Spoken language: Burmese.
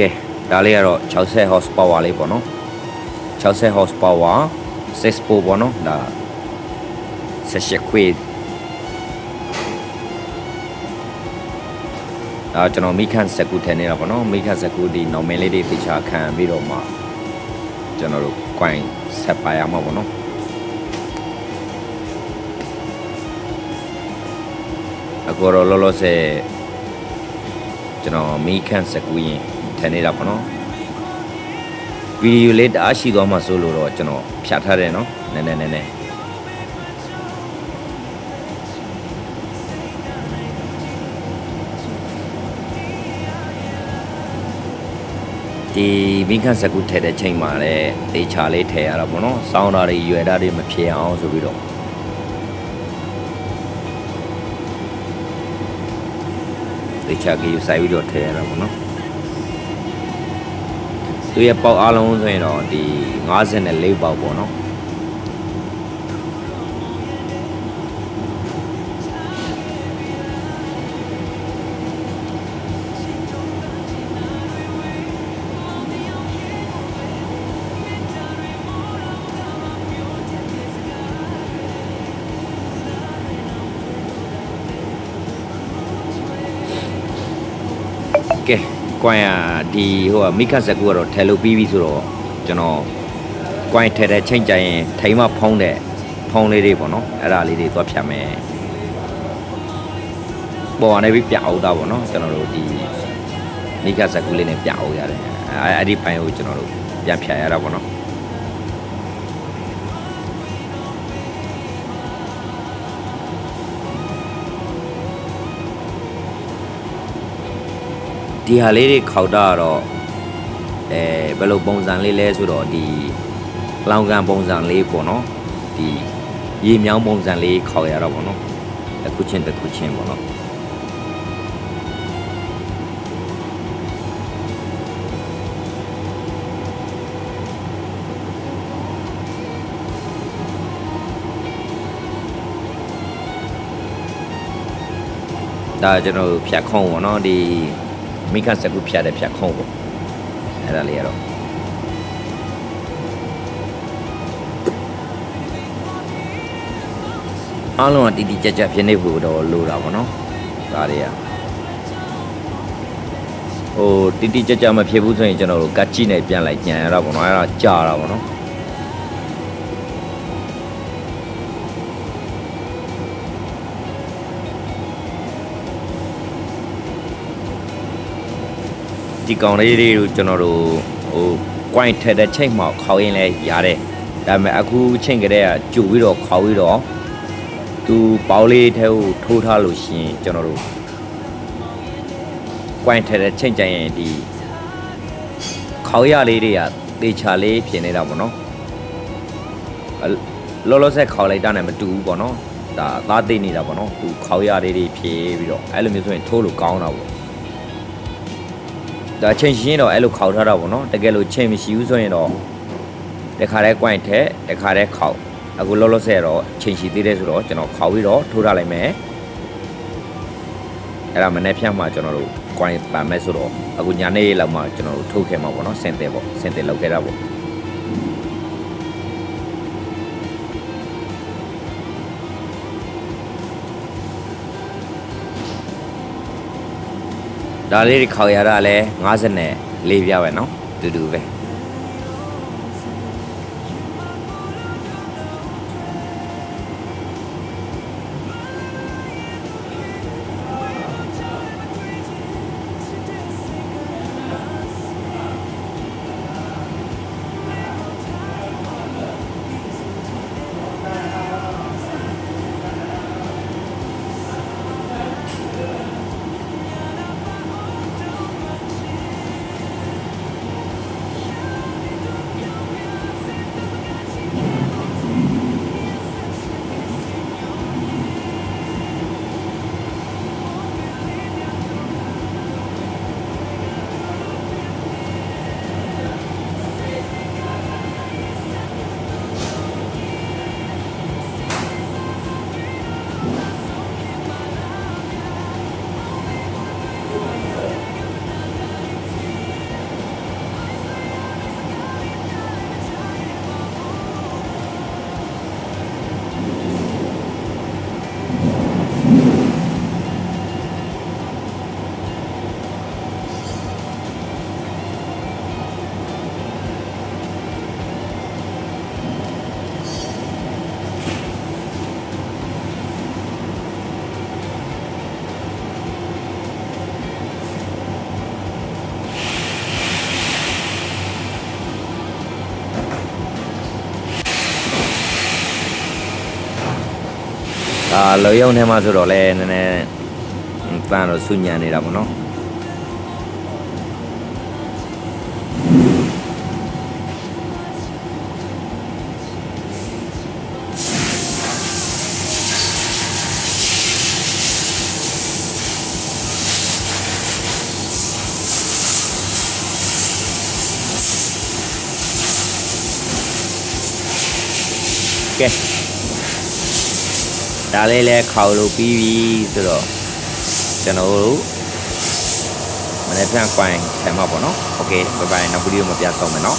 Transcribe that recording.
ကဲဒါလေးကတော့60 horsepower လေးပေါ့နော်60 horsepower 6 po ပေါ့နော်ဒါ18ခွေဒါကျွန်တော်မိခန့်စကူထည့်နေတာပေါ့နော်မိခန့်စကူဒီ normal လေးတွေတခြားခံပြီးတော့မှကျွန်တော်တို့ coin ဆက်ပါရမှာပေါ့နော်အခုတော့လောလောဆယ်ကျွန်တော်မိခန့်စကူရင်ထည့်နေတာပေါ့နော်ဗီဒီယိုလေးတအားရှိသွားမှဆိုလို့တော့ကျွန်တော်ဖြတ်ထားတယ်နော်နည်းနည်းဒီမိခန့်စကူထည့်တဲ့ချိန်မှာလည်းတေချာလေးထည့်ရတာပေါ့နော်စောင်းတာတွေရွယ်တာတွေမဖြစ်အောင်ဆိုပြီးတော့တေချာကြီးစိုက်ပြီးတော့ထည့်ရတာပေါ့နော်သူရဲ့ပေါက်အားလုံးဆိုရင်တော့ဒီ54ပေါက်ပေါ့နော်ကဲကွိုင်းဒီဟိုမိခတ်စကူကတော့ထဲလို့ပြီးပြီဆိုတော့ကျွန်တော်ကွိုင်းထဲတဲ့ချိန်ကြရင်ထိမဖုံးတဲ့ဖုံးလေးတွေပေါ့နော်အဲ့ဒါလေးတွေသွားဖြတ်မယ်ပေါ်ကနေပြီးပြအောင်တာပေါ့နော်ကျွန်တော်တို့ဒီမိခတ်စကူလေးနဲ့ပြအောင်ရတယ်အဲ့ဒီပိုင်းကိုကျွန်တော်တို့ပြန်ဖြတ်ရတာပေါ့နော်ဒီဟာလေးတွေခောက်တာတော့ဘယ်လိုပုံစံလေးလဲဆိုတော့ဒီလောင်ကန်ပုံစံလေးပေါ့နော်ဒီရေမြောင်းပုံစံလေးခောက်ရတော့ပေါ့နော်တစ်ခုချင်းပေါ့နော်ဒါကျွန်တော်ဖြတ်ခုံးပေါ့နော်ဒီမိခန့်စကူဖြတ်တဲ့ဖြတ်ခုံးပေါ့အဲ့ဒါလေးရတော့အားလုံးကတီတီကြက်ကြက်ဖြစ်နေဖို့တော့လိုတာပေါ့နော်ဒါတွေကဟိုတီတီကြက်ကြက်မဖြစ်ဘူးဆိုရင်ကျွန်တော်တို့ကတ်ကြီးနဲ့ပြန်လိုက်ညံရတာပေါ့နော်အဲ့ဒါကြာတာပေါ့နော်ဒီကောင်လေးတွေကိုကျွန်တော်တို့ဟို coin ထည့်တဲ့ချိန်မှာခေါင်းရင်းလဲရတယ်ဒါပေမဲ့အခုချိန်ကလေးကကြိုပြီးတော့ခေါင်းပြီးတော့သူပေါလေးထဲကိုထိုးထားလို့ရှိရင်ကျွန်တော်တို့ coin ထည့်တဲ့ချိန်ကြရင်ဒီခေါင်းရလေးတွေကတေချာလေးဖြစ်နေတာပေါ့နော်လောလောဆယ်ခေါင်းလိုက်တာနဲ့မတူဘူးပေါ့နော်ဒါသားသိနေတာပေါ့နော်သူခေါင်းရလေးတွေဖြည့်ပြီးတော့အဲ့လိုမျိုးဆိုရင်ထိုးလို့ကောင်းတာပေါ့ဒါချိန်ရှင်းတော့အဲ့လိုခောက်ထားတာပေါ့နော်တကယ်လို့ချိန်မရှိဘူးဆိုရင်တော့တခါတည်း coin ထက်တခါတည်းခောက်အခုလောလောဆယ်တော့ချိန်ရှိသေးတယ်ဆိုတော့ကျွန်တော်ခောက်ပြီးတော့ထိုးထားလိုက်မယ်အဲ့ဒါမနေ့ဖြတ်မှကျွန်တော်တို့ coin ပါမယ်ဆိုတော့အခုညနေလောက်မှကျွန်တော်တို့ထိုးခဲ့မှာပေါ့နော်စင်တယ်လောက်ခဲ့တာပေါ့ဒါလေးခေါက်ရတာလဲ54ပြပဲเนาะတူပဲ လောရုံထဲမှာဆိုတော့လဲနည်းနည်းပန်းတော့ဆူညံနေတာပေါ့နော်ကဲဒါလေးလဲခေါက်လို့ပြီးပြီဆိုတော့ကျွန်တော်တို့မနေ့ပြန်ကွိုင်းဆံမှာပေါ့နော်โอเคဘိုင်ဘိုင်နောက်ဗီဒီယိုမှာပြန်ဆောင်မယ်နော်